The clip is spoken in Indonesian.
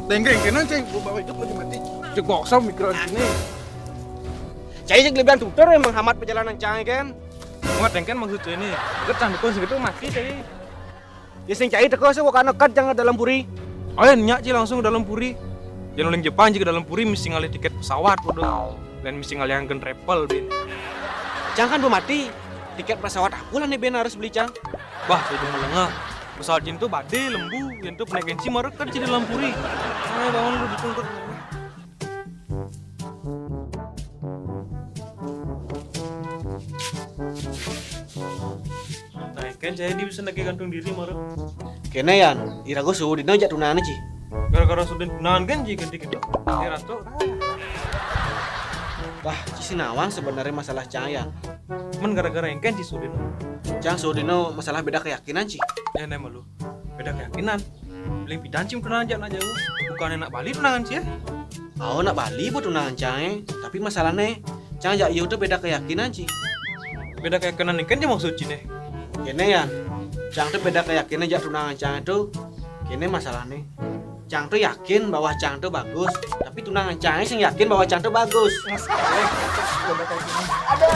Tenggeng kena ceng, bawa hidup lagi mati. Cek gosong mikro sini. Cai cek lebihan tutor yang menghambat perjalanan Cai kan. Muat kan maksud saya ini. Ketang dukun segitu mati cai. Ya sing Cai teko sih wakana nekat jangan dalam puri. Oh ya nyak ci langsung ke dalam puri. Jangan oleh Jepang jika dalam puri mesti ngalih tiket pesawat bodoh. Dan mesti ngalih angken travel bin. Jangan bu mati. Tiket pesawat aku lah nih Ben harus beli Cang. Bah, saya cuma lengah. Pesawat jin tuh badai, lembu, jin tuh penekensi marek kan di dalam puri. Ayo bangun lu dituntut. Nah, kan saya di bisa nake gantung diri marek. Kena yan, irago suhu dino jak tunangan Ci. Gara-gara sudah tunangan kan ji ganti-ganti. Ranto. Wah, Ci Sinawang sebenarnya masalah Cang yan. Men gara-gara yang kan ci sudah. Cang Sudino masalah beda keyakinan Ci. Ya nih malu. Beda keyakinan. Beli pidancim tunangan jangan jauh. Bukan enak Bali tunangan sih ya. Aku nak Bali bu tunangan Cang, tapi masalahnya Cang jak iya tuh beda keyakinan Ci. Beda keyakinan ini kan dia maksud cine. Kene yan, Cang tuh beda keyakinan jak tunangan Cang itu. Kene masalahnya Cang tuh yakin bahwa Cang tuh bagus, tapi tunangan Cang sing yakin bahwa Cang tuh bagus. Ada.